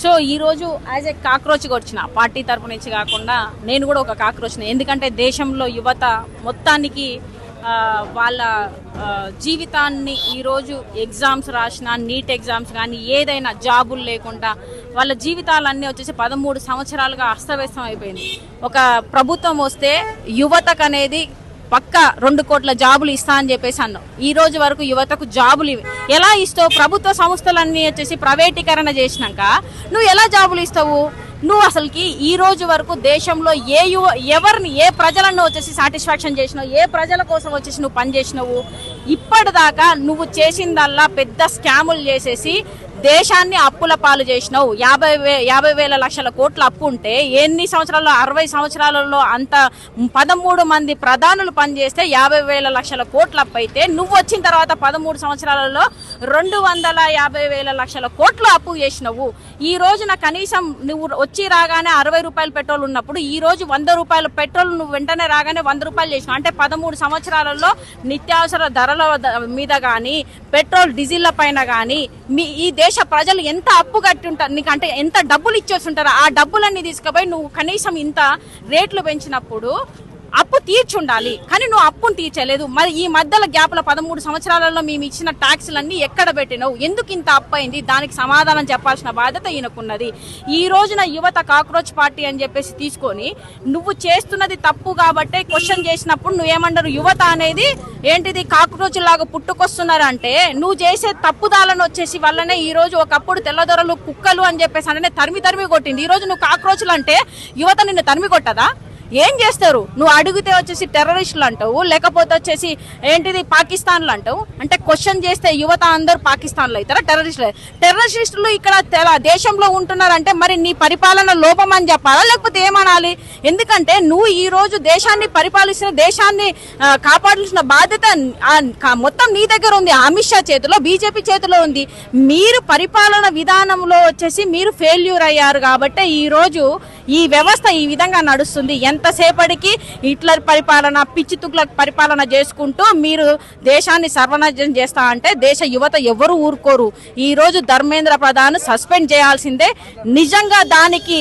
So ఈ రోజు as a కాక్రోచ్గా వచ్చిన పార్టీ తరపు నుంచి కాకుండా నేను కూడా ఒక కాక్రోచ్ని. ఎందుకంటే దేశంలో యువత మొత్తానికి వాళ్ళ జీవితాన్ని ఈరోజు ఎగ్జామ్స్ రాసిన నీట్ ఎగ్జామ్స్ కానీ ఏదైనా జాబులు లేకుండా వాళ్ళ జీవితాలన్నీ వచ్చేసి 13 సంవత్సరాలుగా అస్తవ్యస్తం అయిపోయింది. ఒక ప్రభుత్వం వస్తే యువతకు అనేది పక్క 2 కోట్ల జాబులు ఇస్తా అని చెప్పేసి అన్నావు. ఈ రోజు వరకు యువతకు జాబులు ఎలా ఇస్తావు? ప్రభుత్వ సంస్థలన్నీ వచ్చేసి ప్రైవేటీకరణ చేసినాక నువ్వు ఎలా జాబులు ఇస్తావు? నువ్వు అసలుకి ఈ రోజు వరకు దేశంలో ఎవరిని ఏ ప్రజలను వచ్చేసి సాటిస్ఫాక్షన్ చేసినావు? ఏ ప్రజల కోసం వచ్చేసి నువ్వు పనిచేసినావు? ఇప్పటిదాకా నువ్వు చేసిందల్లా పెద్ద స్కాములు చేసేసి దేశాన్ని అప్పుల పాలు చేసినావు. 50,000 లక్షల కోట్ల అప్పు ఉంటే ఎన్ని సంవత్సరాల్లో 60 సంవత్సరాలలో అంత 13 మంది ప్రధానులు పనిచేస్తే 50,000 లక్షల కోట్ల అప్పు అయితే నువ్వు వచ్చిన తర్వాత 13 సంవత్సరాలలో 250,000 లక్షల కోట్లు అప్పు చేసినావు. ఈ రోజున కనీసం నువ్వు వచ్చి రాగానే 60 రూపాయలు పెట్రోల్ ఉన్నప్పుడు ఈ రోజు 100 రూపాయల పెట్రోల్ నువ్వు వెంటనే రాగానే 100 రూపాయలు చేసినావు. అంటే 13 సంవత్సరాలలో నిత్యావసర ధరల మీద కానీ పెట్రోల్ డీజిల్ల పైన కానీ ఈ దేశ ప్రజలు ఎంత అప్పు కట్టి ఉంటారు, నీకు అంటే ఎంత డబ్బులు ఇచ్చేస్తుంటారు. ఆ డబ్బులన్నీ తీసుకుపోయి నువ్వు కనీసం ఇంత రేట్లు పెంచినప్పుడు అప్పు తీర్చుండాలి, కానీ నువ్వు అప్పును తీర్చలేదు. మరి ఈ మధ్యలో గ్యాప్లో 13 సంవత్సరాలలో మేము ఇచ్చిన ట్యాక్సులన్నీ ఎక్కడ పెట్టినావు? ఎందుకు ఇంత అప్పు అయింది? దానికి సమాధానం చెప్పాల్సిన బాధ్యత ఈయనకున్నది. ఈ రోజున యువత కాక్రోచ్ పార్టీ అని చెప్పేసి తీసుకొని నువ్వు చేస్తున్నది తప్పు కాబట్టే క్వశ్చన్ చేసినప్పుడు నువ్వేమన్నారు? యువత అనేది ఏంటిది కాక్రోచ్ లాగా పుట్టుకొస్తున్నారు అంటే నువ్వు చేసే తప్పుదాలను వచ్చేసి వల్లనే ఈ రోజు ఒకప్పుడు తెల్లదొరలు కుక్కలు అని చెప్పేసి అంటే తరిమి కొట్టింది. ఈ రోజు నువ్వు కాక్రోచ్లు అంటే యువత నిన్ను తరిమి కొట్టదా? ఏం చేస్తారు? నువ్వు అడిగితే వచ్చేసి టెర్రరిస్టులు అంటావు, లేకపోతే వచ్చేసి ఏంటిది పాకిస్తాన్లు అంటావు. అంటే క్వశ్చన్ చేస్తే యువత అందరూ పాకిస్తాన్లో అవుతారా? టెర్రరిస్టులు ఇక్కడ దేశంలో ఉంటున్నారంటే మరి నీ పరిపాలన లోపం అని చెప్పాలా, లేకపోతే ఏమనాలి? ఎందుకంటే నువ్వు ఈ రోజు దేశాన్ని పరిపాలిస్తున్న, దేశాన్ని కాపాడాల్సిన బాధ్యత మొత్తం నీ దగ్గర ఉంది. అమిత్ షా చేతిలో, బీజేపీ చేతిలో ఉంది. మీరు పరిపాలన విధానంలో వచ్చేసి మీరు ఫెయిల్యూర్ అయ్యారు కాబట్టి ఈ రోజు ఈ వ్యవస్థ ఈ విధంగా నడుస్తుంది. ఎంతసేపటికి హిట్లర్ పరిపాలన, పిచ్చి తుగ్లక్ పరిపాలన చేసుకుంటూ మీరు దేశాన్ని సర్వనాశనం చేస్తా అంటే దేశ యువత ఎవరు ఊరుకోరు. ఈ రోజు ధర్మేంద్ర ప్రధాన్ సస్పెండ్ చేయాల్సిందే. నిజంగా దానికి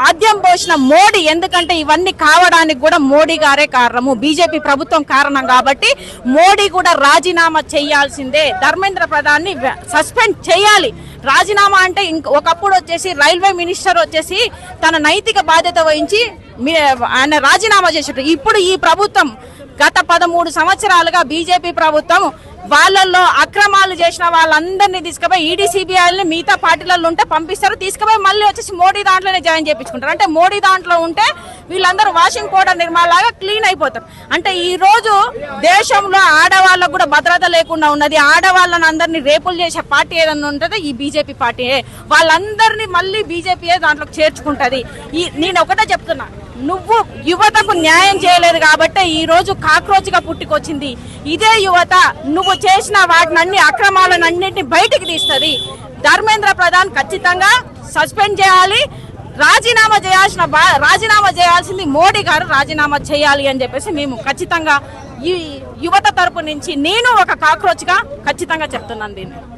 ఆద్యం పోసిన మోడీ, ఎందుకంటే ఇవన్నీ కావడానికి కూడా మోడీ గారే కారణము, బీజేపీ ప్రభుత్వం కారణం కాబట్టి మోడీ కూడా రాజీనామా చేయాల్సిందే. ధర్మేంద్ర ప్రధాన్ ని సస్పెండ్ చేయాలి. రాజీనామా అంటే ఒకప్పుడు వచ్చేసి రైల్వే మినిస్టర్ వచ్చేసి తన నైతిక బాధ్యత వహించి ఆయన రాజీనామా చేసేట. ఇప్పుడు ఈ ప్రభుత్వం గత 13 సంవత్సరాలుగా బీజేపీ ప్రభుత్వం వాళ్ళల్లో అక్రమాలు చేసిన వాళ్ళందరినీ తీసుకుపోయి ఈడీ సిబిఐని మిగతా పార్టీలలో ఉంటే పంపిస్తారు, తీసుకుపోయి మళ్ళీ వచ్చేసి మోడీ దాంట్లోనే జాయిన్ చేయించుకుంటారు. అంటే మోడీ దాంట్లో ఉంటే వీళ్ళందరూ వాషింగ్ పౌడర్ నిర్మాలాగా క్లీన్ అయిపోతారు. అంటే ఈ రోజు దేశంలో ఆడవాళ్ళకు కూడా భద్రత లేకుండా ఉన్నది. ఆడవాళ్ళని అందరినీ రేపులు చేసే పార్టీ ఏదన్నా ఉంటుందో ఈ బీజేపీ పార్టీయే. వాళ్ళందరినీ మళ్ళీ బీజేపీయే దాంట్లోకి చేర్చుకుంటది. నేను ఒకటే చెప్తున్నా, నువ్వు యువతకు న్యాయం చేయలేదు కాబట్టి ఈ రోజు కాక్రోచ్ గా పుట్టుకొచ్చింది. ఇదే యువత నువ్వు చేసిన వాటినన్ని అక్రమాలన్నింటినీ బయటికి తీస్తుంది. ధర్మేంద్ర ప్రధాన్ ఖచ్చితంగా సస్పెండ్ చేయాలి. రాజీనామా చేయాల్సింది మోడీ గారు రాజీనామా చేయాలి అని చెప్పేసి మేము ఖచ్చితంగా ఈ యువత తరపు నుంచి నేను ఒక కాక్రోచ్ గా ఖచ్చితంగా చెప్తున్నాను దీన్ని.